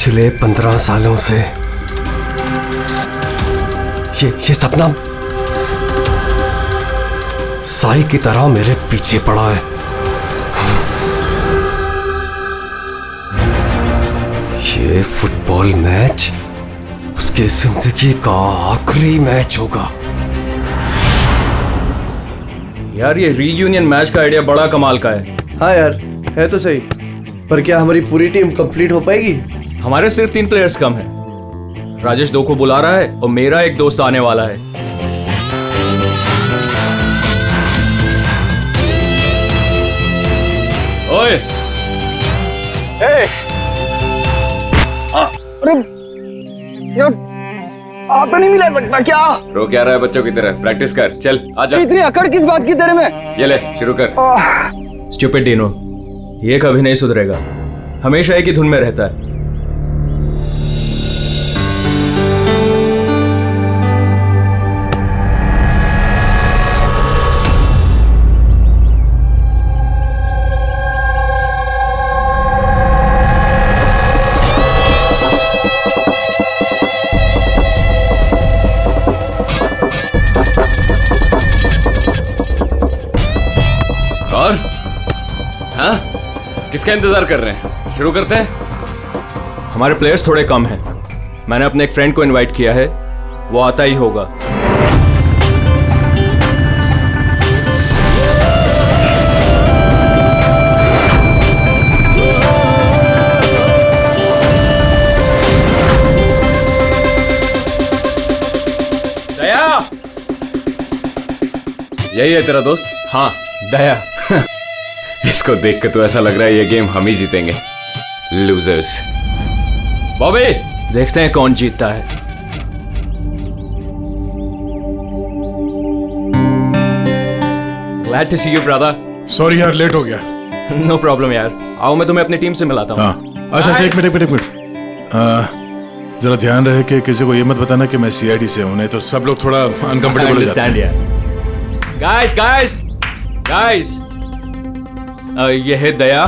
पिछले 15 सालों से ये सपना साई की तरह मेरे पीछे पड़ा है। ये फुटबॉल मैच उसकी जिंदगी का आखिरी मैच होगा। यार ये रीयूनियन मैच का आइडिया बड़ा कमाल का है। हाँ यार, है तो सही, पर क्या हमारी पूरी टीम कंप्लीट हो पाएगी? हमारे सिर्फ 3 प्लेयर्स कम हैं। राजेश 2 को बुला रहा है और मेरा एक दोस्त आने वाला है। ओए! अरे यार, आप नहीं मिला सकता क्या? रो क्या रहा है बच्चों की तरह? प्रैक्टिस कर, चल आजा। इतनी अकड़ किस बात की तेरे में? ये ले शुरू कर। स्टूपिड डीनो, ये कभी नहीं सुधरेगा, हमेशा एक ही धुन में रहता है। और हाँ, किसका इंतजार कर रहे हैं? शुरू करते हैं। हमारे प्लेयर्स थोड़े कम हैं। मैंने अपने एक फ्रेंड को इनवाइट किया है, वो आता ही होगा। दया! यही है तेरा दोस्त? हाँ, दया। इसको देख के तो ऐसा लग रहा है ये गेम हम ही जीतेंगे। लूजर्स। बॉबी, देखते हैं कौन जीतता है। Glad to see you, brother. Sorry यार, लेट हो गया। No problem यार। आओ मैं तुम्हें अपनी टीम से मिलाता हूँ। हाँ, अच्छा एक मिनट। जरा ध्यान रहे कि किसी को ये मत बताना कि मैं सीआईडी से हूँ, नहीं तो सब लोग थोड़ा अनकंफर्टेबल हो जाते हैं। Guys, ये है दया,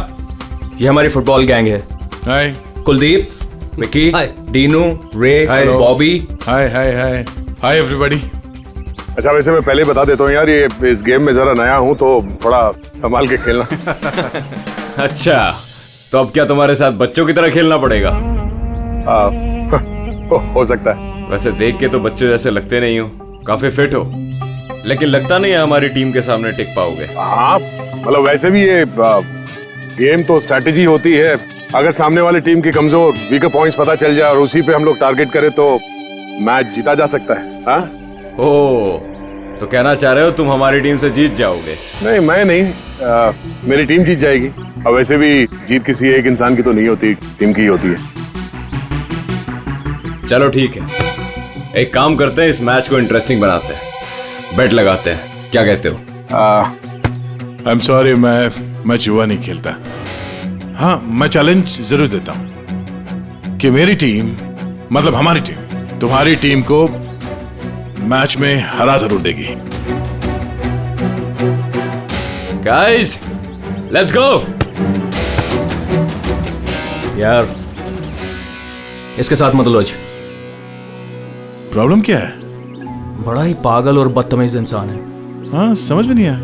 ये हमारी फुटबॉल गैंग है। हाय कुलदीप, विकी, डीनू, रे, बॉबी। Hi everybody. अच्छा, वैसे मैं पहले बता देता हूँ यार, ये इस गेम में जरा नया हूँ तो थोड़ा संभाल के खेलना। अच्छा तो अब क्या तुम्हारे साथ बच्चों की तरह खेलना पड़ेगा? हो सकता है। वैसे देख के तो बच्चों जैसे लगते नहीं हो, काफी फिट हो, लेकिन लगता नहीं है हमारी टीम के सामने टिक पाओगे। हाँ, मतलब वैसे भी ये गेम तो स्ट्रेटेजी होती है। अगर सामने वाली टीम की कमजोर वीकर पॉइंट्स पता चल जाए और उसी पे हम लोग टारगेट करें तो मैच जीता जा सकता है। हाँ? ओ, तो कहना चाह रहे हो तुम हमारी टीम से जीत जाओगे? नहीं, मैं नहीं, मेरी टीम जीत जाएगी। और वैसे भी जीत किसी एक इंसान की तो नहीं होती, टीम की ही होती है। चलो ठीक है, एक काम करते हैं, इस मैच को इंटरेस्टिंग बनाते हैं, बेट लगाते हैं, क्या कहते हो? आई एम सॉरी, मैं जुआ नहीं खेलता। हाँ, मैं चैलेंज जरूर देता हूं कि मेरी टीम, मतलब हमारी टीम, तुम्हारी टीम को मैच में हरा जरूर देगी। Guys, let's go. यार इसके साथ मत उलझ। प्रॉब्लम क्या है? बड़ा ही पागल और बदतमीज इंसान है। हाँ, समझ में नहीं आया।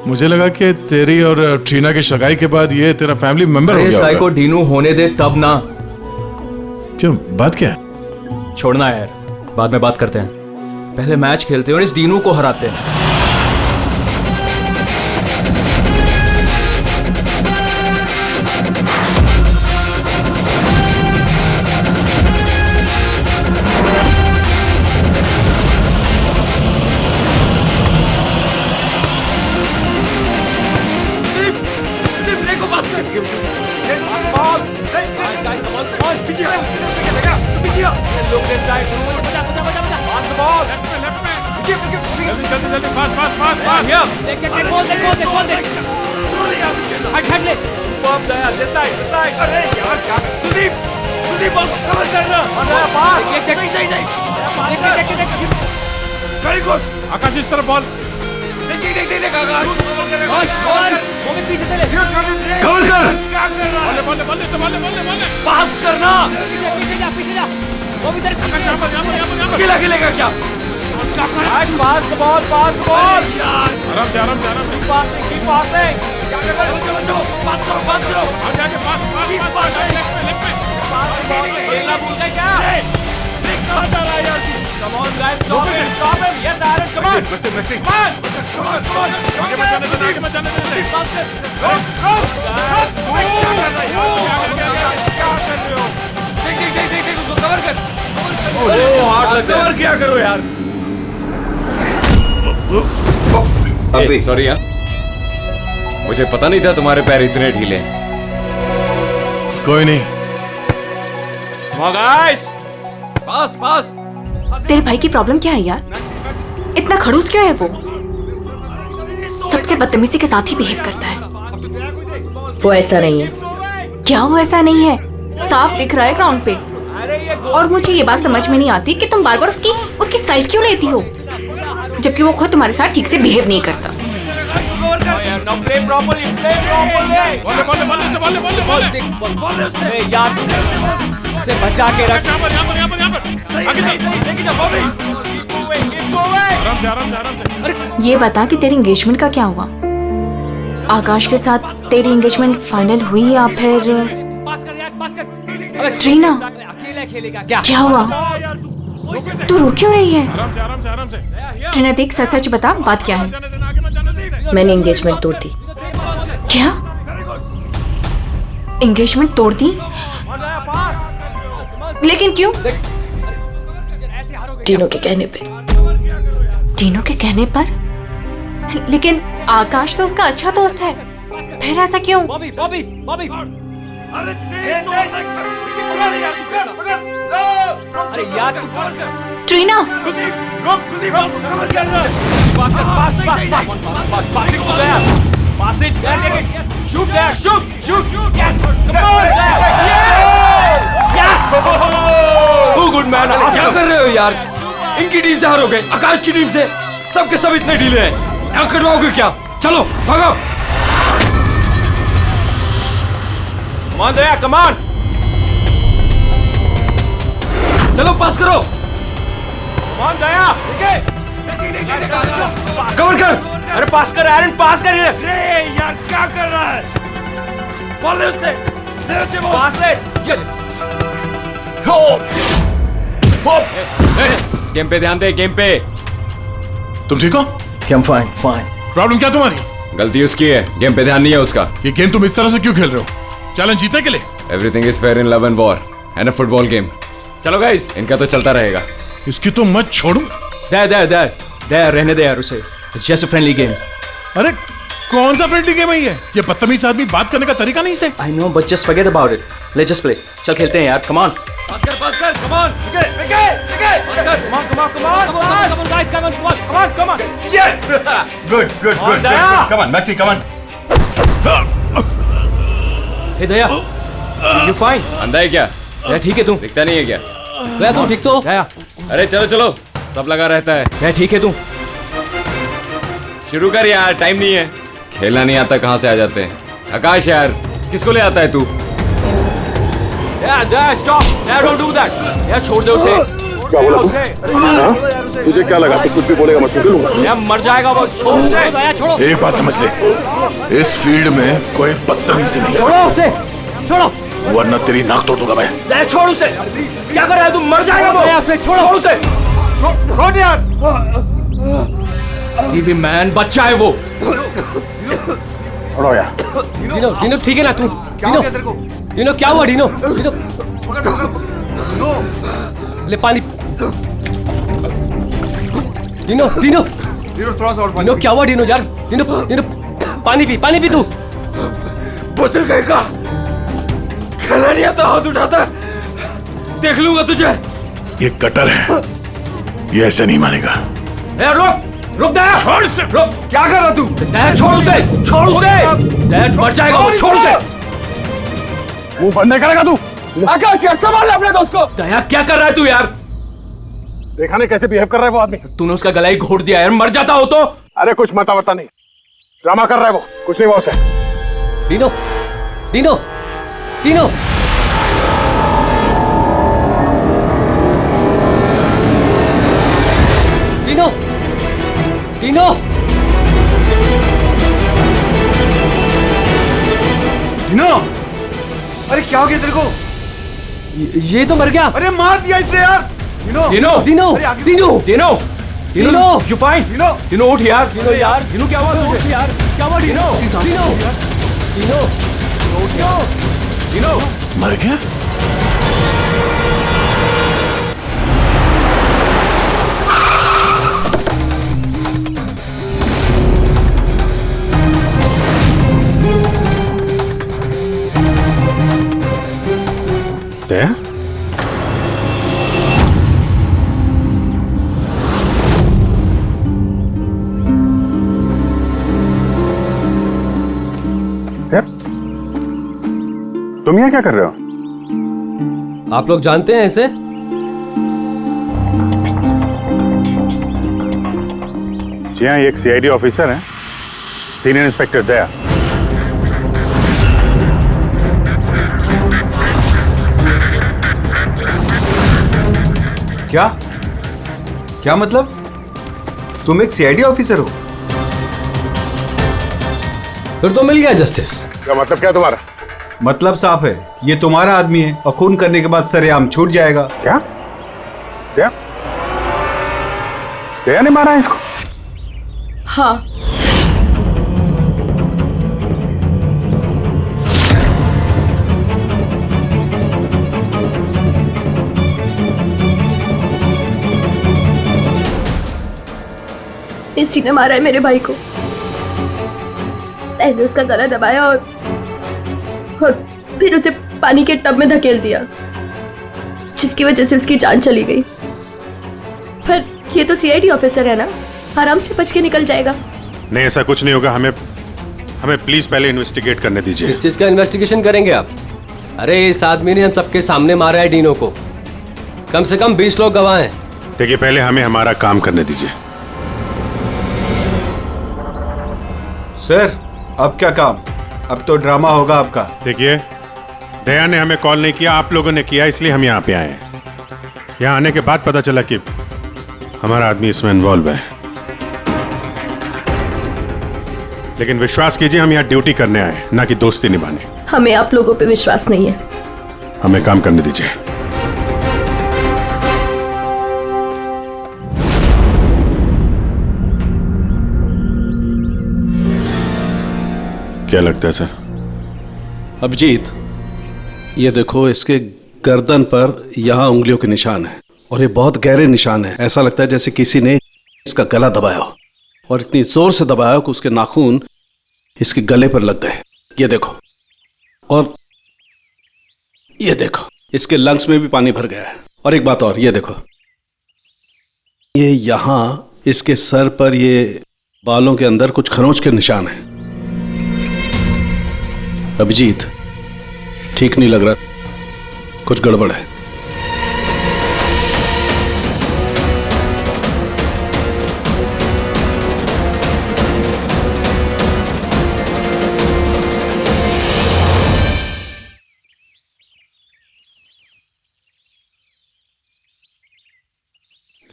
मुझे लगा कि तेरी और ट्रीना की सगाई के बाद ये तेरा फैमिली मेंबर हो गया साई को डीनू होने दे तब ना। क्यों, बात क्या है? छोड़ना यार, बाद में बात करते हैं, पहले मैच खेलते हैं और इस डीनू को हराते हैं। आकाश इस तरफ बॉल। देख आकाश। कवर कर। पास करना। अकेला खेलेगा क्या? Pass the ball, pass the ball. आराम से आराम से आराम से कीप पासिंग। चलो पास करो, पास करो। आगे आगे पास पास पास लेफ्ट में खेलना भूल गए क्या? Come on guys, stop him, stop him. Yes, Aaron, come on. Come on. आगे मत जाने देना, आगे मत जाने देना। देख उसको कवर कर। कवर क्या करो यार। अभी सॉरी यार, मुझे पता नहीं था तुम्हारे पैर इतने ढीले हैं। कोई नहीं। Come on guys. पास पास। तेरे भाई की प्रॉब्लम क्या है यार? इतना खड़ूस क्यों है वो? सबसे बदतमीजी के साथ ही बिहेव करता है। वो ऐसा नहीं है। क्या वो ऐसा नहीं है? साफ दिख रहा है ग्राउंड पे। और मुझे ये बात समझ में नहीं आती कि तुम बार बार उसकी साइड क्यों लेती हो, जबकि वो खुद तुम्हारे साथ ठीक से बिहेव नहीं करता। Now play properly, play properly. यार से बचा के रख। यहाँ पर आगे चल। लेके जा बॉबी। आराम से आराम से आराम से। ये बता कि तेरी एंगेजमेंट का क्या हुआ? आकाश के साथ तेरी एंगेजमेंट फाइनल हुई या फिर? ट्रीना, अकेला खेलेगा क्या? क्या हुआ? तू रो क्यों रही है? आराम से आराम से आराम से। ट्रीना देख, सच सच बता, बात क्या है? जाने देना, आगे मत जाने देना। मैंने एंगेजमेंट तोड़ दी। क्या? एंगेजमेंट तोड़ दी? लेकिन क्यों? टीनो के कहने पे। टीनो के कहने पर? लेकिन आकाश तो उसका अच्छा दोस्त है, फिर ऐसा क्यों? बॉबी बॉबी बॉबी। अरे यार तू कवर कर। ट्रीना, रोक कवर कर। पास पासिंग हो गया। Pass it there, shoot there, shoot yes come on yes too good man. क्या कर रहे हो यार? इनकी टीम से हारोगे, आकाश की टीम से। सबके सब इतने ढीले हैं, यहाँ कटवाओगे क्या? चलो भागो। Come on Daya, come on. चलो पास करो। कम ऑन दया, कवर कर। अरे पास कर एरन, पास कर। अरे यार क्या कर रहा है? बॉल ले उससे, पास है। गेम पे ध्यान दे, गेम पे। तुम ठीक हो? I'm fine, fine. प्रॉब्लम क्या तुम्हारी? गलती उसकी है, गेम पे ध्यान नहीं है उसका। ये गेम तुम इस तरह से क्यों खेल रहे हो? चैलेंज जीतने के लिए? Everything is fair in love and war and a football game. चलो गाइस, इनका तो चलता रहेगा। इसकी तो मत छोड़ू। दे रहने दे यार उसे। It's just a friendly game. अरे कौन सा फ्रेंडली गेम है ये? बदतमीज आदमी बात करने का तरीका नहीं से। I know, but just forget about it. Let's just play. चल खेलते हैं यार, come on. पास कर, come on. Okay. Come on, guys, come on. Yeah! Good. Daya. Come on, Maxi, come on. Hey Daya, you fine? अंधा है क्या? दया ठीक है तू? दिखता नहीं है क्या? दया तुम ठीक तो? दया, अरे चलो, सब लगा रहता है। दया ठीक है तू? शुरू कर यार, टाइम नहीं है। खेलना नहीं आता कहाँ से आ जाते हैं। आकाश यार, किसको ले आता है तू? दया stop. Daya don't do that. दया छोड़ दे उसे। क्या बोला तू? तुझे क्या लगा तू कुछ भी बोलेगा मैं सुन लूंगा? दया मर जाएगा वो, छोड़ उसे। दया छोड़ो। एक बात समझ ले, इस फील्ड में कोई बदतमीजी नहीं, छोड़ो उसे, छोड़ो। वरना तेरी नाक तोड़ दूंगा मैं। दया छोड़ उसे। क्या कर रहा है तू? मर जाएगा वो। दया छोड़ उसे। छोड़ यार। टीवी मैन बच्चा है वो। छोड़ो यार। डिनो ठीक है ना तू? डिनो क्या हुआ? डिनो ले पानी। डिनो थोड़ा सा और डिनो क्या हुआ? डिनो यार, डिनो पानी पी तू। बोतल कहेगा खेलना नहीं आता, हाथ उठाता है। देख लूंगा तुझे। ये कटर है, ये ऐसे नहीं मानेगा। रुक दया, छोड़ उसे। रुक, क्या कर रहा तू? दया छोड़ उसे। दया मर जाएगा वो, छोड़ उसे। मुंह बंद नहीं करेगा तू? आकाश यार संभाल अपने दोस्त को। दया क्या कर रहा है तू यार? देखा नहीं कैसे बिहेव कर रहा है वो आदमी? तूने उसका गला ही घोट दिया यार, मर जाता हो तो। अरे कुछ मता नहीं, ड्रामा कर रहा है वो, कुछ नहीं बॉस है। Dino Dino Dino Dino Dino Dino, अरे क्या हो गया तेरे को? ये तो मर गया। अरे मार दिया इसने यार। डिनो डीनो डीनो अरे आगे- Dino Dino Dino you fine? Dino Dino उठ यार। डीनो यार, डीनो क्या हुआ तुझे यार? क्या हुआ Dino? Dino Dino Dino Dino मर गया? दया? तुम यहाँ क्या कर रहे हो? आप लोग जानते हैं इसे? जी हाँ, ये एक सीआईडी ऑफिसर है, सीनियर इंस्पेक्टर दया। क्या क्या मतलब? तुम एक सीआईडी ऑफिसर हो? फिर तो मिल गया जस्टिस। क्या मतलब क्या तुम्हारा? मतलब साफ है, ये तुम्हारा आदमी है और खून करने के बाद सरेआम छूट जाएगा। क्या? दया? दया ने मारा है इसको? हाँ, इसी ने मारा है मेरे भाई को। मैंने उसका गला दबाया और फिर उसे पानी के टब में धकेल दिया, जिसकी वजह से उसकी जान चली गई। पर ये तो सीआईडी ऑफिसर है ना, आराम से बच के निकल जाएगा। नहीं, ऐसा कुछ नहीं होगा। हमें प्लीज पहले इन्वेस्टिगेट करने दीजिए। किस चीज का इन्वेस्टिगेशन करेंगे आप? अरे इस आदमी ने हम सबके सामने मारा है डीनो को। कम से कम 20 लोग गवाह हैं। देखिए, पहले हमें हमारा काम करने दीजिए। सर अब क्या काम? अब तो ड्रामा होगा आपका। देखिए, दया ने हमें कॉल नहीं किया, आप लोगों ने किया, इसलिए हम यहाँ पे आए हैं। यहाँ आने के बाद पता चला कि हमारा आदमी इसमें इन्वॉल्व है। लेकिन विश्वास कीजिए, हम यहाँ ड्यूटी करने आए हैं, ना कि दोस्ती निभाने। हमें आप लोगों पे विश्वास नहीं है। हमें काम करने दीजिए। क्या लगता है सर? अभिजीत, ये देखो, इसके गर्दन पर यहाँ उंगलियों के निशान है और ये बहुत गहरे निशान है। ऐसा लगता है जैसे किसी ने इसका गला दबाया हो और इतनी जोर से दबाया हो कि उसके नाखून इसके गले पर लग गए। ये देखो, और ये देखो, इसके लंग्स में भी पानी भर गया है। और एक बात और, ये देखो, ये यहाँ इसके सर पर ये बालों के अंदर कुछ खरोंच के निशान है। अभिजीत, ठीक नहीं लग रहा, कुछ गड़बड़ है।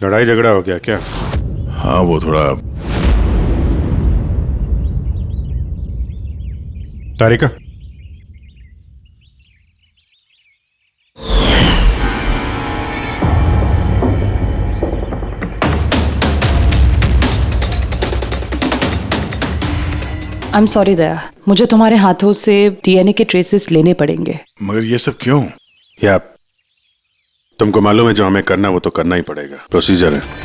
लड़ाई झगड़ा हो गया क्या? हाँ, वो थोड़ा। तारिका, आई एम सॉरी दया, मुझे तुम्हारे हाथों से डीएनए के ट्रेसेस लेने पड़ेंगे। मगर ये सब क्यों? या तुमको मालूम है जो हमें करना वो तो करना ही पड़ेगा, प्रोसीजर है।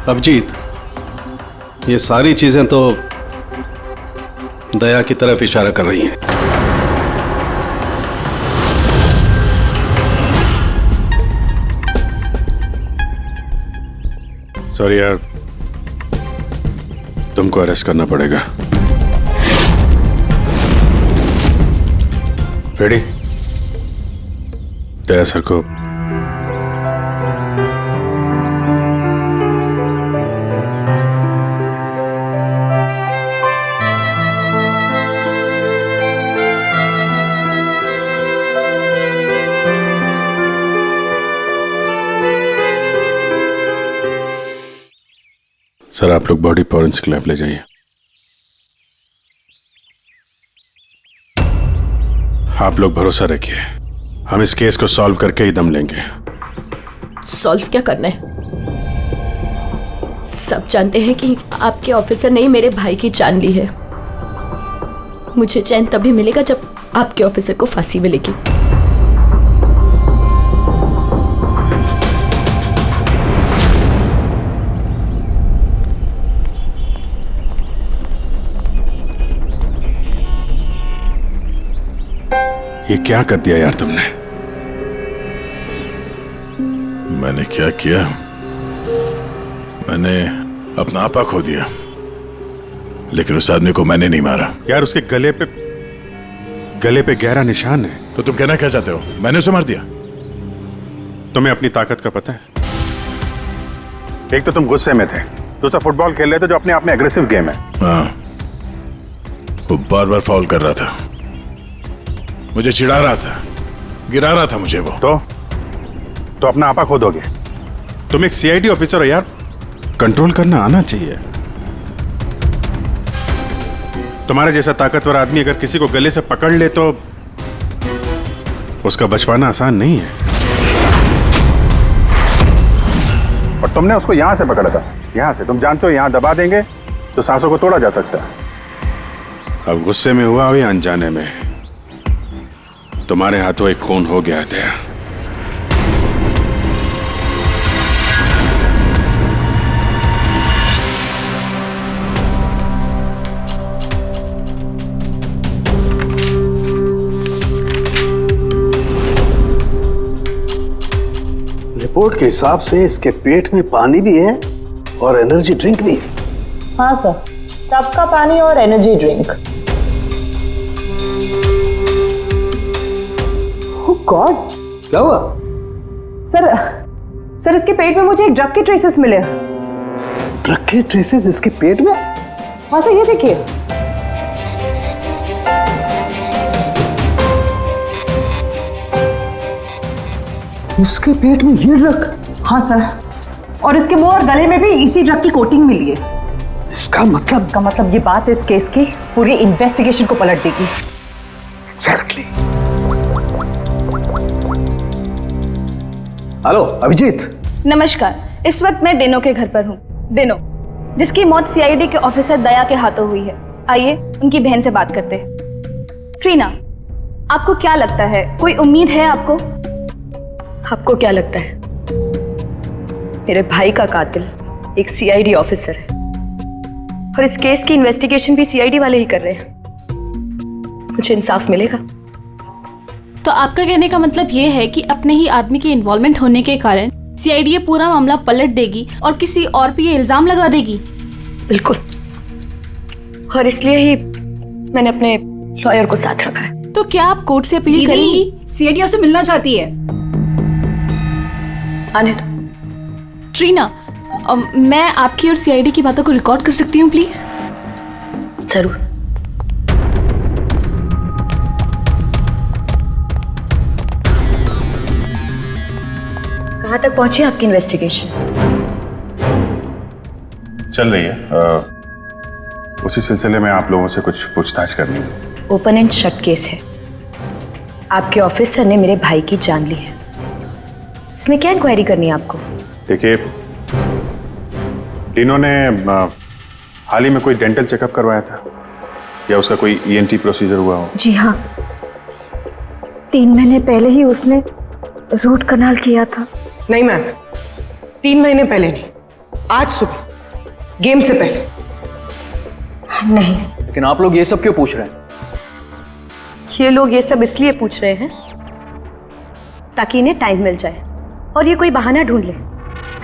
अभिजीत, ये सारी चीजें तो दया की तरफ इशारा कर रही हैं। सॉरी यार, तुमको अरेस्ट करना पड़ेगा। रेडी? दया सर को सर, आप लोग बॉडी फॉरेंसिक लैब ले जाइए। आप लोग भरोसा रखिए, हम इस केस को सॉल्व करके ही दम लेंगे। सॉल्व क्या करना है? सब जानते हैं कि आपके ऑफिसर ने ही मेरे भाई की जान ली है। मुझे चैन तभी मिलेगा जब आपके ऑफिसर को फांसी मिलेगी। ये क्या कर दिया यार तुमने? मैंने क्या किया? मैंने अपना आपा खो दिया, लेकिन उस आदमी को मैंने नहीं मारा। यार उसके गले पे गहरा निशान है। तो तुम कहना क्या चाहते हो? मैंने उसे मार दिया? तुम्हें अपनी ताकत का पता है? एक तो तुम गुस्से में थे, दूसरा फुटबॉल खेल रहे थे जो अपने आप में एग्रेसिव गेम है। हाँ, वो बार बार फाउल कर रहा था, मुझे चिढ़ा रहा था, गिरा रहा था मुझे। वो तो अपना आपा खो दोगे? तुम एक सीआईडी ऑफिसर हो यार, कंट्रोल करना आना चाहिए। तुम्हारे जैसा ताकतवर आदमी अगर किसी को गले से पकड़ ले तो उसका बच पाना आसान नहीं है। और तुमने उसको यहां से पकड़ा था, यहां से। तुम जानते हो यहां दबा देंगे तो सांसों को तोड़ा जा सकता है। अब गुस्से में हुआ हो या अनजाने में, तुम्हारे हाथों एक खून हो गया था। रिपोर्ट के हिसाब से इसके पेट में पानी भी है और एनर्जी ड्रिंक भी है। हाँ सर, टब का पानी और एनर्जी ड्रिंक। ओह गॉड, क्या हुआ? सर इसके पेट में मुझे एक ड्रग के ट्रेसेस मिले। ड्रग के ट्रेसेस इसके पेट में? हाँ सर, ये देखिए। इसके पेट में ये ड्रग? हाँ सर, और इसके मुंह और गले में भी इसी ड्रग की कोटिंग मिली है। इसका मतलब ये बात इस केस की पूरी इन्वेस्टिगेशन को पलट देगी। एग्जैक्टली। हेलो अभिजीत। नमस्कार, इस वक्त मैं डेनो के घर पर हूँ। डेनो, जिसकी मौत सीआईडी के ऑफिसर दया के हाथों हुई है। आइए उनकी बहन से बात करते हैं। ट्रीना, आपको क्या लगता है, कोई उम्मीद है आपको? आपको क्या लगता है? मेरे भाई का कातिल एक सीआईडी ऑफिसर है और इस केस की इन्वेस्टिगेशन भी सीआईडी वाले ही कर रहे हैं। मुझे इंसाफ मिलेगा। तो आपका कहने का मतलब ये है कि अपने ही आदमी के इन्वॉल्वमेंट होने के कारण सीआईडी ये पूरा मामला पलट देगी और किसी और पे ये इल्जाम लगा देगी? बिल्कुल, और इसलिए ही मैंने अपने लॉयर को साथ रखा है। तो क्या आप कोर्ट से अपील करेंगी? सीआईडी से मिलना चाहती है। आने दो। ट्रीना, मैं आपकी और सीआईडी की बातों को रिकॉर्ड कर सकती हूँ प्लीज? जरूर। कहाँ तक पहुंची आपकी इन्वेस्टिगेशन? चल रही है। उसी सिलसिले में आप लोगों से कुछ पूछताछ करनी थी। ओपन एंड शट केस है। आपके ऑफिसर ने मेरे भाई की जान ली है। इसमें क्या इंक्वायरी करनी है आपको? देखिए, तीनों ने हाल ही में कोई डेंटल चेकअप करवाया था या उसका कोई ईएनटी प्रोसीजर हुआ हो? जी हाँ, 3 महीने पहले ही उसने रूट कनाल किया था। नहीं मैम, 3 महीने पहले नहीं, आज सुबह, गेम से पहले। नहीं। लेकिन आप लोग ये सब क्यों पूछ रहे हैं? ये लोग ये सब इसलिए पूछ रहे हैं ताकि इन्हें टाइम मिल जाए और ये कोई बहाना ढूंढ ले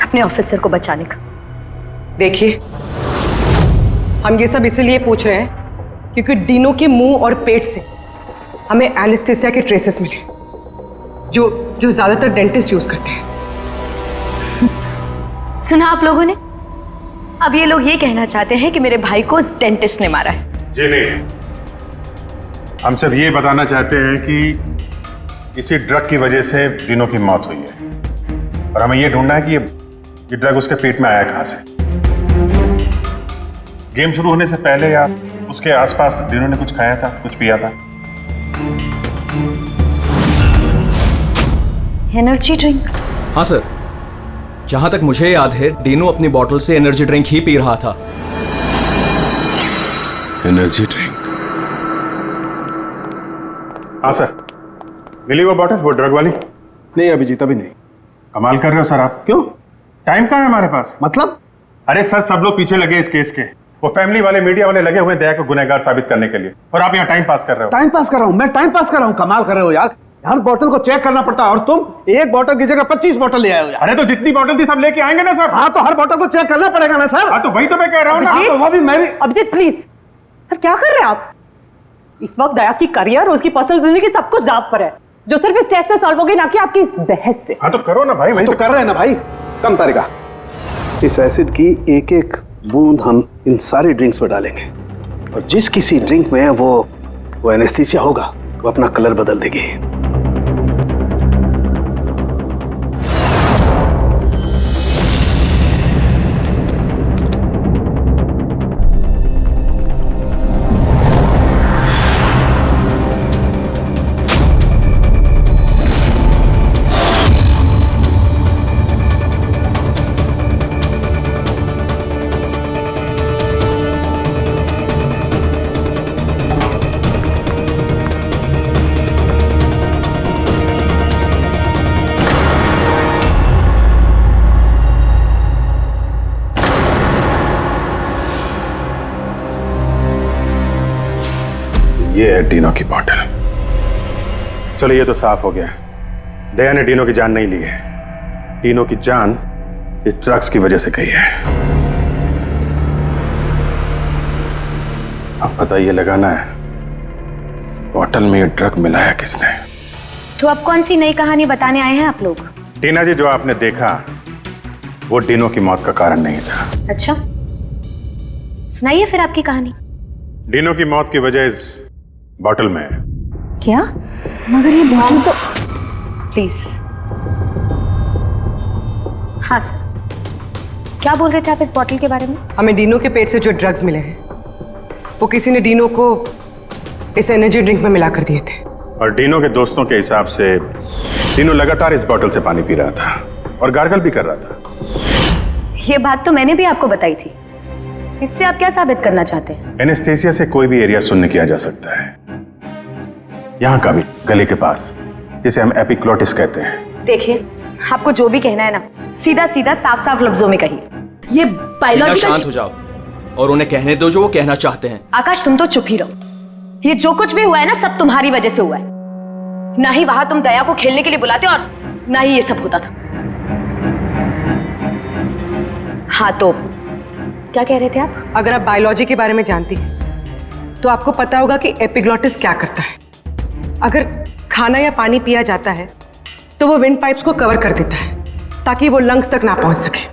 अपने ऑफिसर को बचाने का। देखिए, हम ये सब इसीलिए पूछ रहे हैं क्योंकि डीनो के मुंह और पेट से हमें एनेस्थीसिया के ट्रेसेस मिले जो ज्यादातर डेंटिस्ट यूज करते हैं। सुना आप लोगों ने? अब ये लोग ये कहना चाहते हैं कि मेरे भाई को उस डेंटिस्ट ने मारा है। जी नहीं, हम सिर्फ ये बताना चाहते हैं कि इसी ड्रग की वजह से डीनो की मौत हुई है और हमें ये ढूंढना है कि ये ड्रग उसके पेट में आया कहां से। गेम शुरू होने से पहले या उसके आसपास डीनो ने कुछ खाया था, कुछ पिया था? Energy drink? हाँ सर, जहां तक मुझे याद है डीनो अपनी बोतल से एनर्जी ड्रिंक ही पी रहा था। Energy drink? हाँ सर, मिली वो बोतल, वो ड्रग वाली? नहीं अभिजीत, अभी नहीं। कमाल कर रहे हो सर आप। क्यों? टाइम कहाँ है हमारे पास? मतलब? अरे सर, सब लोग पीछे लगे इस केस के। वो फैमिली वाले, मीडिया वाले लगे हुए दया को गुनहगार साबित करने के लिए, और आप यहाँ टाइम पास कर रहे हो। टाइम पास कर रहा हूँ? मैं टाइम पास कर रहा हूँ? कमाल कर रहे हो यार। हर बोतल को चेक करना पड़ता है और तुम एक बोतल की जगह 25 बोतल ले आए हो यार। अरे तो जितनी बोतल थी सब लेके आएंगे ना सर। हाँ तो हर बोतल को चेक करना पड़ेगा ना सर। हाँ तो वही तो मैं कह रहा हूँ ना। हाँ, तो वो भी मैं भी। अभिजीत प्लीज सर, क्या कर रहे हैं आप? इस वक्त दया की करियर और उसकी पर्सनल जिंदगी सब कुछ दांव पर है, जो सिर्फ इस टेस्ट से सॉल्व होगी, ना कि आपकी इस बहस से। हाँ तो करो ना भाई, वही तो कर रहे हैं ना भाई। कम तरीका, इस एसिड की एक एक बूंद हम इन सारी ड्रिंक्स में डालेंगे और जिस किसी ड्रिंक में वो एनेस्थीसिया होगा वो अपना कलर बदल देगी। ये है डीनो की बोतल। चलो ये तो साफ हो गया, दया ने डीनो की जान नहीं ली है। डीनो की जान इस ड्रग्स की वजह से गई है। अब पता ये लगाना है इस बोतल में ये ड्रग मिलाया किसने। तो अब कौन सी नई कहानी बताने आए हैं आप लोग? टीना जी, जो आपने देखा वो डीनो की मौत का कारण नहीं था। अच्छा, सुनाइए फिर आपकी कहानी। डीनो की मौत की वजह इस बोतल में है। क्या? मगर ये बोतल तो प्लीज। हाँ सर, क्या बोल रहे थे आप इस बोतल के बारे में? हमें डीनो के पेट से जो ड्रग्स मिले हैं वो किसी ने डीनो को इस एनर्जी ड्रिंक में मिला कर दिए थे। और डीनो के दोस्तों के हिसाब से डीनो लगातार इस बोतल से पानी पी रहा था और गार्गल भी कर रहा था। ये बात तो मैंने भी आपको बताई थी। इससे आप क्या साबित करना चाहते हैं? एनेस्थीसिया से कोई भी एरिया शून्य किया जा सकता है, यहाँ का भी, गले के पास, जिसे हम एपिग्लोटिस कहते हैं। देखिए, आपको जो भी कहना है ना, सीधा सीधा साफ साफ लफ्जों में कहिए। ये बायोलॉजिकल। शांत हो जाओ और उन्हें कहने दो जो वो कहना चाहते हैं। आकाश, तुम तो चुप ही रहो। ये जो कुछ भी हुआ है ना, सब तुम्हारी वजह से हुआ है। ना ही वहां तुम दया को खेलने के लिए बुलाते और ना ही ये सब होता था। हाँ तो क्या कह रहे थे आप? अगर आप बायोलॉजी के बारे में जानती हैं तो आपको पता होगा कि एपिग्लोटिस क्या करता है। अगर खाना या पानी पिया जाता है तो वो विंड पाइप्स को कवर कर देता है ताकि वो लंग्स तक ना पहुंच सके।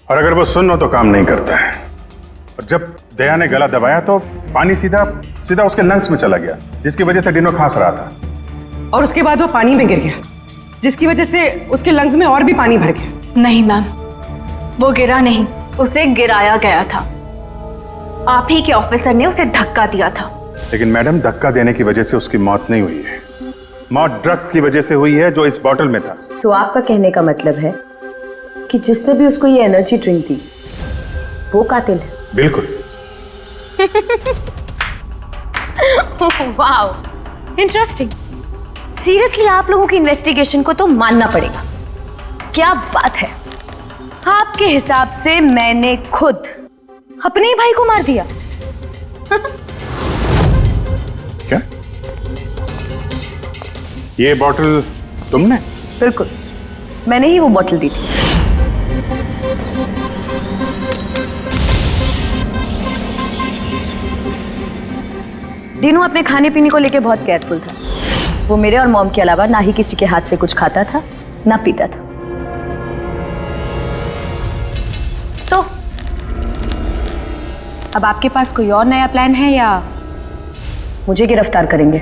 और अगर वो सुन्न हो तो काम नहीं करता है। और जब दया ने गला दबाया तो पानी सीधा सीधा उसके लंग्स में चला गया, जिसकी वजह से डीनो खांस रहा था। और उसके बाद वो पानी में गिर गया, जिसकी वजह से उसके लंग्स में और भी पानी भर गया। नहीं मैम, वो गिरा नहीं, उसे गिराया गया था। आप ही के ऑफिसर ने उसे धक्का दिया था। लेकिन मैडम, धक्का देने की वजह से उसकी मौत नहीं हुई है। मौत ड्रग की वजह से हुई है जो इस बोतल में था। तो आपका कहने का मतलब है कि जिसने भी उसको ये एनर्जी ड्रिंक दी वो कातिल है? बिल्कुल। Wow, interesting. सीरियसली आप लोगों की इन्वेस्टिगेशन को तो मानना पड़ेगा। क्या बात है, आपके हिसाब से मैंने खुद अपने ही भाई को मार दिया। क्या? ये बोतल तुमने? बिल्कुल, मैंने ही वो बोतल दी थी। दीनू अपने खाने पीने को लेके बहुत केयरफुल था। वो मेरे और मॉम के अलावा ना ही किसी के हाथ से कुछ खाता था ना पीता था। तो अब आपके पास कोई और नया प्लान है या मुझे गिरफ्तार करेंगे?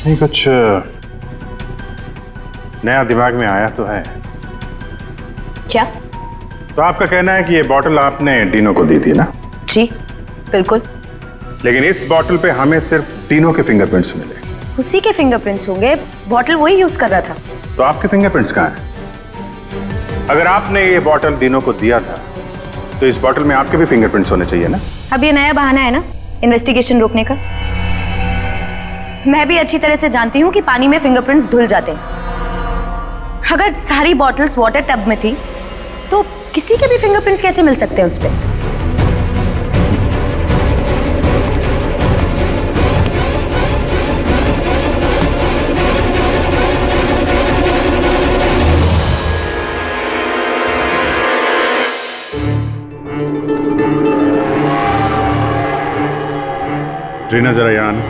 नहीं, कुछ नया दिमाग में आया तो है। क्या? तो आपका कहना है कि ये बॉटल आपने डीनो को दी थी ना? जी बिल्कुल। लेकिन इस बॉटल पे हमें सिर्फ डीनो के फिंगरप्रिंट्स मिले। उसी के फिंगरप्रिंट्स होंगे, बॉटल वही यूज कर रहा था। तो आपके फिंगरप्रिंट्स कहाँ हैं? अगर आपने ये बॉटल डीनो को दिया था तो इस बॉटल में आपके भी फिंगरप्रिंट्स होने चाहिए ना? अब ये नया बहाना है ना इन्वेस्टिगेशन रोकने का। मैं भी अच्छी तरह से जानती हूँ कि पानी में फिंगरप्रिंट्स धुल जाते हैं। अगर सारी बॉटल्स वाटर टब में थी तो किसी के भी फिंगरप्रिंट्स कैसे मिल सकते हैं उस पर? ट्रीना जरा यहाँ आना।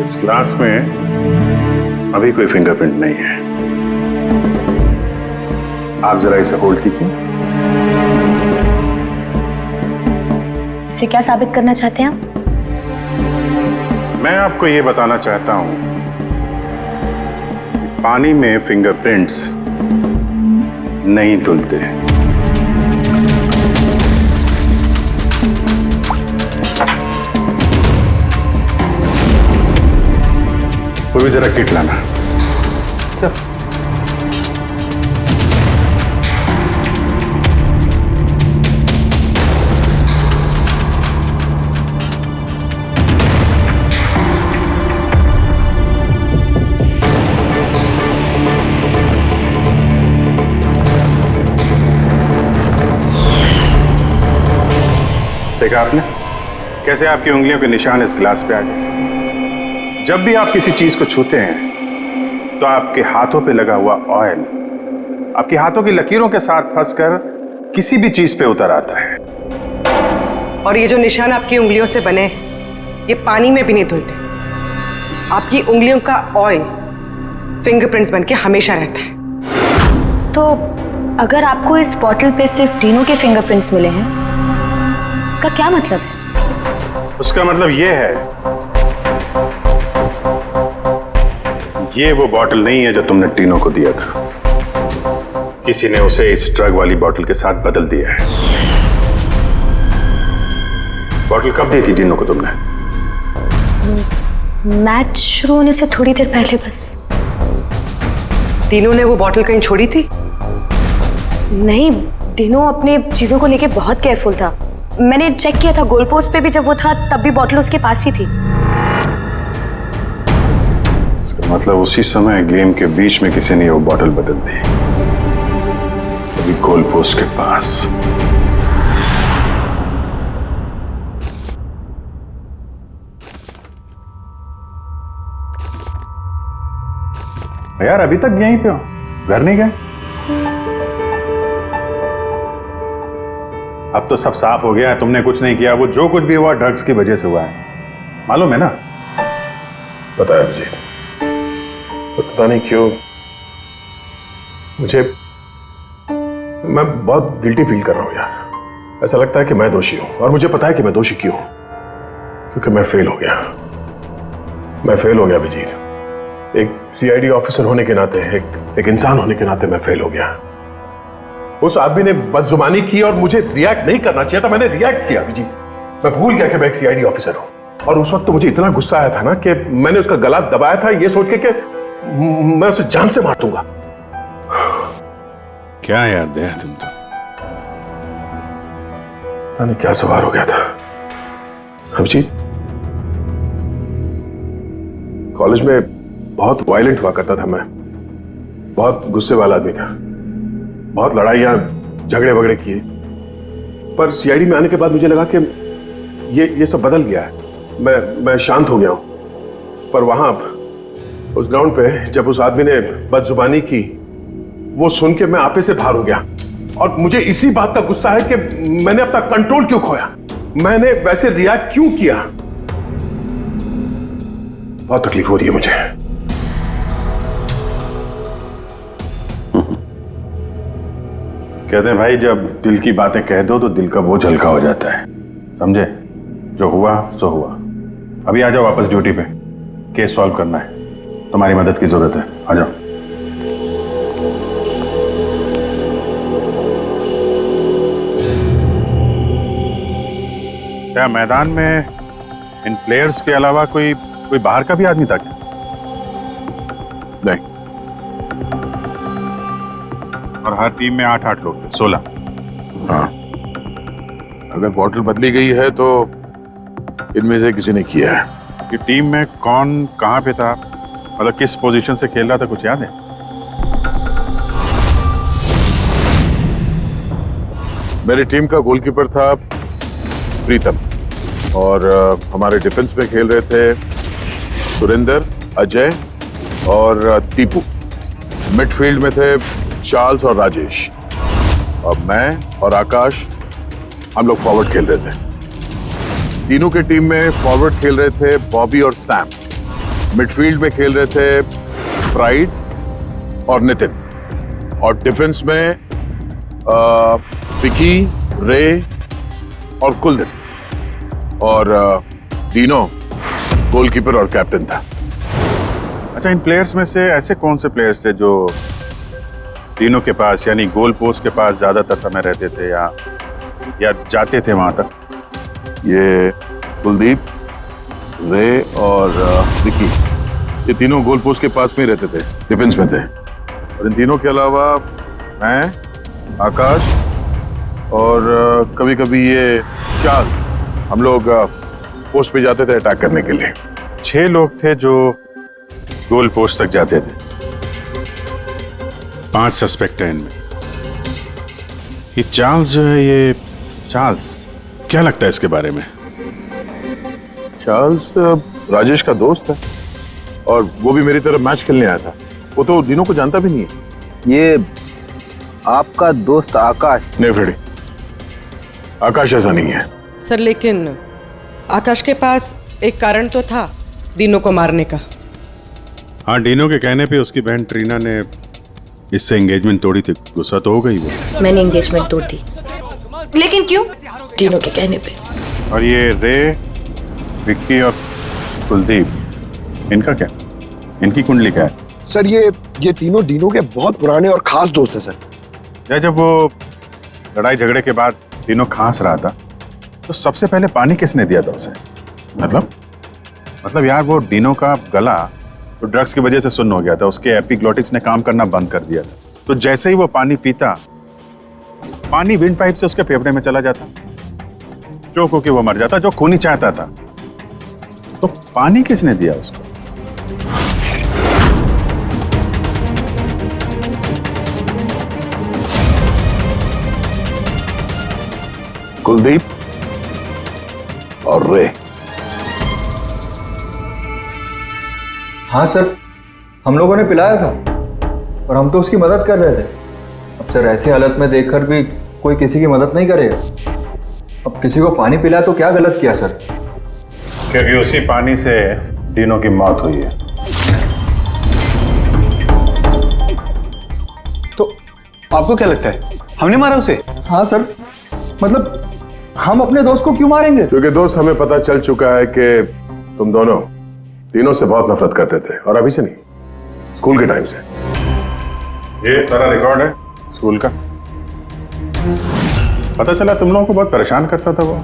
इस ग्लास में अभी कोई फिंगरप्रिंट नहीं है। आप जरा इसे होल्ड कीजिए। इसे क्या साबित करना चाहते हैं आप? मैं आपको ये बताना चाहता हूं कि पानी में फिंगरप्रिंट्स नहीं धुलते। वो भी जरा किट लाना। सर देखा आपने कैसे आपकी उंगलियों के निशान इस गिलास पे आ गए? जब भी आप किसी चीज को छूते हैं तो आपके हाथों पे लगा हुआ ऑयल आपके हाथों की लकीरों के साथ फंसकर किसी भी चीज पे उतर आता है। और ये जो निशान आपकी उंगलियों से बने ये पानी में भी नहीं धुलते। आपकी उंगलियों का ऑयल फिंगरप्रिंट्स बनके हमेशा रहता है। तो अगर आपको इस बॉटल पे सिर्फ डीनो के फिंगरप्रिंट्स मिले हैं, इसका क्या मतलब है? उसका मतलब ये है, ये वो बॉटल नहीं है जो तुमने टीनो को दिया था। किसी ने उसे इस ड्रग वाली बॉटल के साथ बदल दिया है। बॉटल कब दी थी टीनो को तुमने? मैच शुरू होने से थोड़ी देर पहले बस। टीनो ने वो बॉटल कहीं छोड़ी थी? नहीं, टीनो अपने चीजों को लेके बहुत केयरफुल था। मैंने चेक किया था, गोल पोस्ट पे भी जब वो था तब भी बॉटल उसके पास ही थी। इसका मतलब उसी समय गेम के बीच में किसी ने वो बॉटल बदल दी, अभी गोल पोस्ट के पास। यार अभी तक यहीं पे हो, घर नहीं गए? अब तो सब साफ हो गया है, तुमने कुछ नहीं किया। वो जो कुछ भी हुआ ड्रग्स की वजह से हुआ है, मालूम है ना? पता है अभिजीत, तो पता नहीं क्यों मैं बहुत गिल्टी फील कर रहा हूं यार। ऐसा लगता है कि मैं दोषी हूं, और मुझे पता है कि मैं दोषी क्यों हूं, क्योंकि मैं फेल हो गया। मैं फेल हो गया अभिजीत। एक सीआईडी ऑफिसर होने के नाते, एक इंसान होने के नाते मैं फेल हो गया। उस आदमी ने बदजुबानी की और मुझे रिएक्ट नहीं करना चाहिए था, मैंने रिएक्ट किया अभिजीत। मैं भूल गया कि मैं एक सीआईडी ऑफिसर हूं, और उस वक्त तो मुझे इतना गुस्सा आया था ना कि मैंने उसका गला दबाया था ये सोच के कि मैं उसे जान से मार दूंगा। क्या यार दया, तुम तो पता नहीं क्या सवार हो गया था अभिजीत। कॉलेज में बहुत वायलेंट हुआ करता था मैं, बहुत गुस्से वाला आदमी था, बहुत लड़ाइयां झगड़े वगड़े किए। पर सीआईडी में आने के बाद मुझे लगा कि ये सब बदल गया है। मैं शांत हो गया हूं। पर वहां उस ग्राउंड पे जब उस आदमी ने बदजुबानी की वो सुन के मैं आपे से बाहर हो गया और मुझे इसी बात का गुस्सा है कि मैंने अपना कंट्रोल क्यों खोया, मैंने वैसे रिएक्ट क्यों किया। बहुत तकलीफ हो रही है मुझे। कहते हैं भाई, जब दिल की बातें कह दो तो दिल का बोझ हल्का हो जाता है, समझे? जो हुआ सो हुआ। अभी आ जाओ वापस ड्यूटी पे, केस सॉल्व करना है, तुम्हारी मदद की जरूरत है, आ जाओ। क्या मैदान में इन प्लेयर्स के अलावा कोई बाहर का भी आदमी था क्या? नहीं। और हर टीम में 8-8 लोग थे, 16। हाँ, अगर बॉटल बदली गई है तो इनमें से किसी ने किया है। कि टीम में कौन कहां पे था, मतलब किस पोजीशन से खेल रहा था, कुछ याद है? मेरी टीम का गोलकीपर था प्रीतम और हमारे डिफेंस में खेल रहे थे सुरेंद्र, अजय और टीपू। मिडफील्ड में थे चार्ल्स और राजेश, और मैं और आकाश हम लोग फॉरवर्ड खेल रहे थे। तीनों के टीम में फॉरवर्ड खेल रहे थे बॉबी और सैम, मिडफील्ड में खेल रहे थे प्राइड और नितिन, और डिफेंस में विकी, रे और कुलदीप, और तीनों गोलकीपर और कैप्टन था। अच्छा, इन प्लेयर्स में से ऐसे कौन से प्लेयर्स थे जो तीनों के पास, यानी गोल पोस्ट के पास ज्यादातर समय रहते थे या जाते थे वहां तक? ये कुलदीप, रे और विकी, ये तीनों गोल पोस्ट के पास में ही रहते थे, डिफेंस में थे। और इन तीनों के अलावा मैं, आकाश और कभी कभी ये चार, हम लोग पोस्ट पे जाते थे अटैक करने के लिए। 6 लोग थे जो गोल पोस्ट तक जाते थे। 5 सस्पेक्ट हैं इनमें। ये चार्ल्स जो है, ये चार्ल्स क्या लगता है इसके बारे में? चार्ल्स राजेश का दोस्त है और वो भी मेरी तरफ मैच खेलने आया था। वो तो दिनों को जानता भी नहीं है। ये आपका दोस्त आकाश? नहीं फ्रेडी, आकाश ऐसा नहीं है सर, लेकिन आकाश के पास एक कारण तो था दिनों को मारने का। हाँ, डीनो के कहने पे उसकी बहन ट्रीना ने इससे एंगेजमेंट तोड़ी थी। गुस्सा तो हो गई वो। मैंने एंगेजमेंट तोड़ दी, लेकिन क्यों? डीनो के कहने पे। और ये रे, विक्की और कुलदीप, इनका क्या? इनकी कुंडली क्या है? सर ये तीनों डीनो के बहुत पुराने और खास दोस्त हैं सर। जब वो लड़ाई झगड़े के बाद डीनो खांस रहा था तो सबसे पहले पानी किसने दिया था उसे? मतलब यार, वो डीनो का गला तो ड्रग्स की वजह से सुन्न हो गया था, उसके एपिग्लोटिक्स ने काम करना बंद कर दिया था। तो जैसे ही वो पानी पीता, पानी विंड पाइप से उसके फेफड़े में चला जाता, चोक होके वो मर जाता, जो खून ही चाहता था। तो पानी किसने दिया उसको? कुलदीप और रे। हाँ सर, हम लोगों ने पिलाया था और हम तो उसकी मदद कर रहे थे। अब सर, ऐसी हालत में देखकर भी कोई किसी की मदद नहीं करेगा। अब किसी को पानी पिलाया तो क्या गलत किया सर? क्योंकि उसी पानी से डीनो की मौत हुई है। तो आपको क्या लगता है, हमने मारा उसे? हाँ सर, मतलब हम अपने दोस्त को क्यों मारेंगे? क्योंकि दोस्त, हमें पता चल चुका है कि तुम दोनों तीनों से बहुत नफरत करते थे, और अभी से नहीं, स्कूल के टाइम से। ये सारा रिकॉर्ड है स्कूल का। पता चला तुम लोगों को बहुत परेशान करता था, वो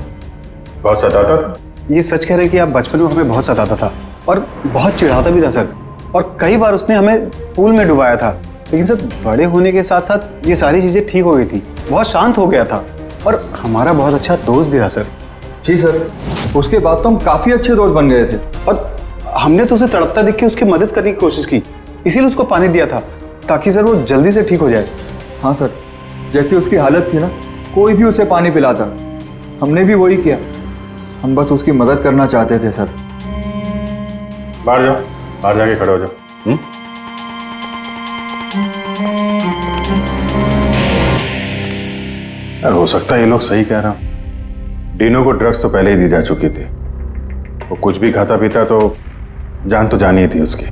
बहुत सताता था। ये सच कह रहे कि आप बचपन में हमें बहुत सताता था और बहुत चिढ़ाता भी था सर, और कई बार उसने हमें पूल में डुबाया था। लेकिन सर, बड़े होने के साथ साथ ये सारी चीजें ठीक हो गई थी, बहुत शांत हो गया था और हमारा बहुत अच्छा दोस्त भी था सर। जी सर, उसके बाद तो हम काफी अच्छे दोस्त बन गए थे, और हमने तो उसे तड़पता देख के उसकी मदद करने की कोशिश की, इसीलिए उसको पानी दिया था ताकि सर वो जल्दी से ठीक हो जाए। हाँ सर, जैसी उसकी हालत थी ना, कोई भी उसे पानी पिलाता, हमने भी वही किया। हम बस उसकी मदद करना चाहते थे सर। बाहर जाओ, बाहर जाके खड़े हो जाओ। यार हो सकता है ये लोग सही कह रहा हूं। डीनो को ड्रग्स तो पहले ही दी जा चुकी थी। वो कुछ भी खाता पीता तो जान ही थी उसकी।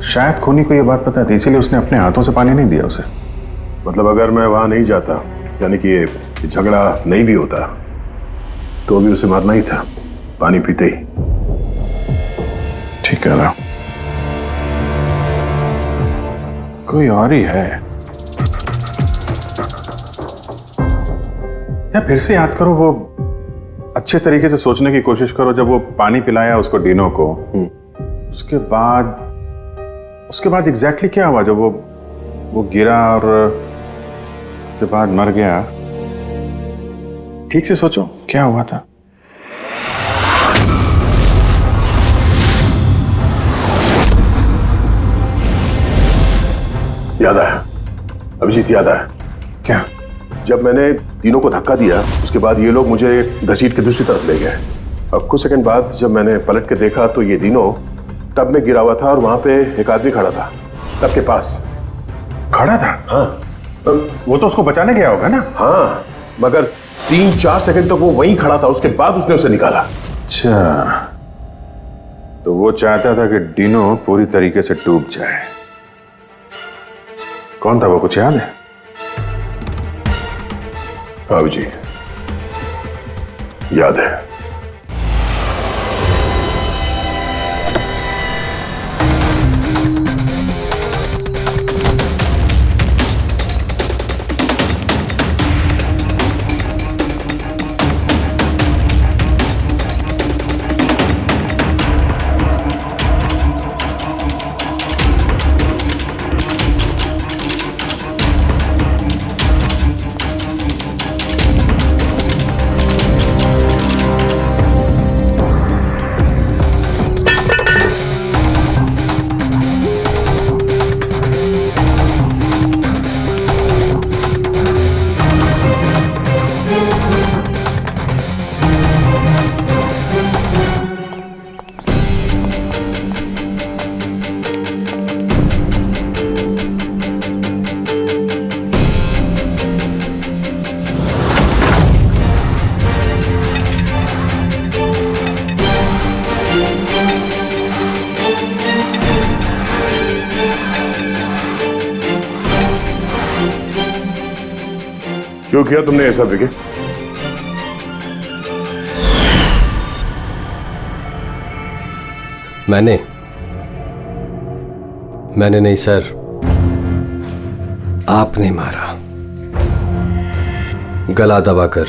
शायद खूनी को ये बात पता थी, इसीलिए उसने अपने हाथों से पानी नहीं दिया उसे। मतलब अगर मैं वहां नहीं जाता, यानी कि ये झगड़ा नहीं भी होता, तो भी उसे मारना ही था पानी पीते ही। ठीक कह रहा, कोई और ही है। या फिर से याद करो, वो अच्छे तरीके से सोचने की कोशिश करो। जब वो पानी पिलाया उसको, डीनो को, उसके बाद एग्जैक्टली क्या हुआ? जब वो गिरा और उसके बाद मर गया, ठीक से सोचो क्या हुआ था। याद आया अभिजीत, याद आया। क्या? जब मैंने तीनों को धक्का दिया, उसके बाद ये लोग मुझे घसीट के दूसरी तरफ ले गए। अब कुछ सेकंड बाद जब मैंने पलट के देखा तो ये तीनों टब में गिरा हुआ था और वहां पे एक आदमी खड़ा था टब के पास। खड़ा था? हाँ। वो तो उसको बचाने गया होगा ना? हाँ, मगर 3-4 सेकंड तो वो वहीं खड़ा था, उसके बाद उसने उसे निकाला। अच्छा, तो वो चाहता था कि डीनो पूरी तरीके से डूब जाए। कौन था वो, कुछ याद है? हाँ जी, याद है। क्यों किया तुमने ऐसा विकी? मैंने नहीं सर, आपने मारा, गला दबाकर।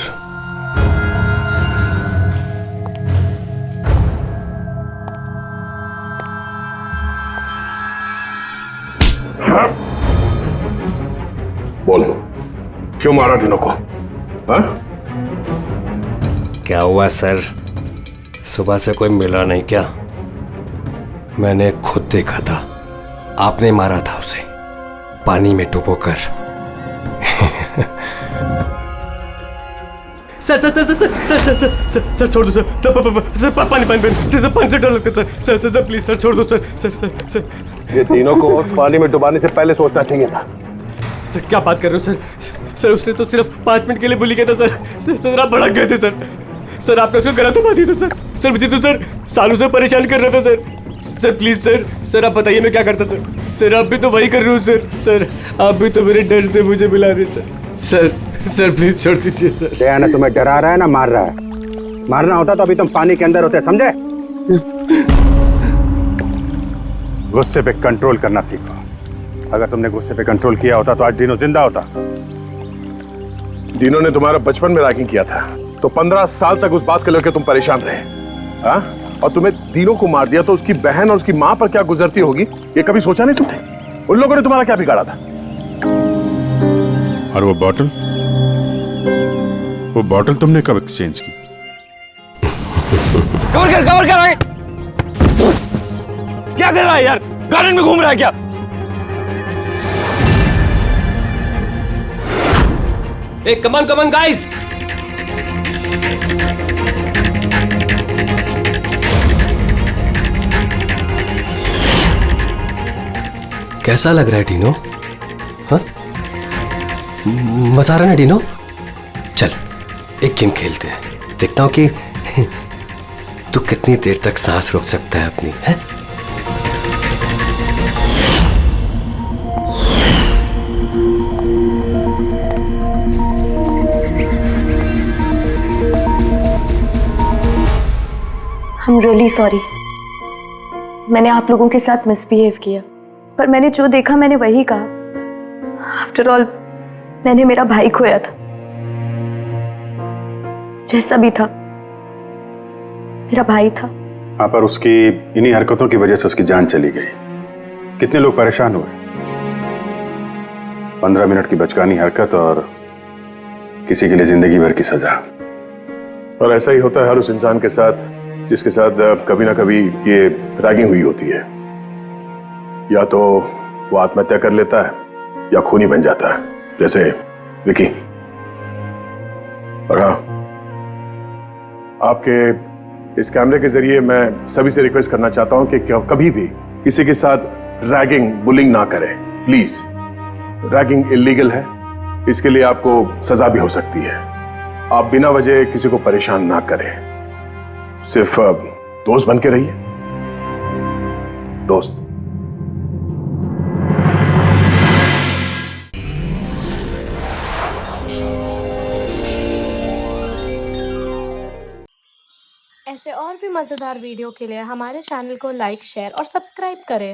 बोलो, क्यों मारा डीनो को? हाँ? क्या हुआ सर, सुबह से कोई मिला नहीं क्या? मैंने खुद देखा था, आपने मारा था उसे पानी में डुबोकर। Sir sir sir sir sir sir sir sir sir छोड़ दो सर, सर पानी से डर लगता है सर, सर प्लीज सर छोड़ दो सर, सर सर सर। ये तीनों को पानी में डुबाने से पहले सोचना चाहिए था। सर क्या बात कर रहे हो सर? सर उसने तो सिर्फ 5 मिनट के लिए बोली गया था सर, सर आप भड़क गए थे सर। सर आपने उसको गलत दबा दिया था सर। सर मुझे तो सर सालों से परेशान कर रहा था sir. Sir please sir, sir आप बताइए मैं क्या करता सर? सर आप भी तो वही कर रहे हो सर। सर आप भी तो मेरे डर से मुझे बुला रहे सर। सर प्लीज छोड़ दीजिए सर। दया ना तुम्हें डरा रहा है ना मार रहा है। मारना होता तो अभी तुम पानी के अंदर होते, समझे? गुस्से पे कंट्रोल करना सीखो। अगर तुमने गुस्से पे कंट्रोल किया होता तो आज डीनो जिंदा होता। डीनो ने तुम्हारा बचपन में रैगिंग किया था, तो 15 साल तक उस बात को लेकर तुम परेशान रहे। हाँ? और तुम्हें डीनो को मार दिया तो उसकी बहन और उसकी मां पर क्या गुजरती होगी, ये कभी सोचा नहीं तुमने? उन लोगों ने तुम्हारा क्या बिगाड़ा था? और वो बॉटल तुमने कब एक्सचेंज की? कवर कर आगे। क्या कर रहा है यार? गार्डन में घूम रहा है क्या? Hey, come on, guys! कैसा लग रहा है डीनो? हाँ? मजा आ रहा है ना डीनो? एक गेम खेलते हैं, देखता हूँ कि तू कितनी देर तक सांस रोक सकता है अपनी, है? I'm really sorry. मैंने आप लोगों के साथ मिसबिहेव किया, पर मैंने जो देखा मैंने वही कहा। आफ्टर ऑल मैंने मेरा भाई खोया था। जैसा भी था, मेरा भाई था। हाँ, पर उसकी इन्हीं हरकतों की वजह से उसकी जान चली गई। कितने लोग परेशान हुए। 15 मिनट की बचकानी हरकत और किसी के लिए जिंदगी भर की सजा। और ऐसा ही होता है हर उस इंसान के साथ जिसके साथ कभी ना कभी ये रैगिंग हुई होती है। या तो वो आत्महत्या कर लेता है या खूनी बन जाता है, जैसे विकी। और हाँ, आपके इस कैमरे के जरिए मैं सभी से रिक्वेस्ट करना चाहता हूं कि कभी भी किसी के साथ रैगिंग, बुलिंग ना करें, प्लीज। रैगिंग इलीगल है, इसके लिए आपको सजा भी हो सकती है। आप बिना वजह किसी को परेशान ना करें, सिर्फ दोस्त बन के रहिए। दोस्त। ऐसे और भी मजेदार वीडियो के लिए हमारे चैनल को लाइक, शेयर और सब्सक्राइब करें।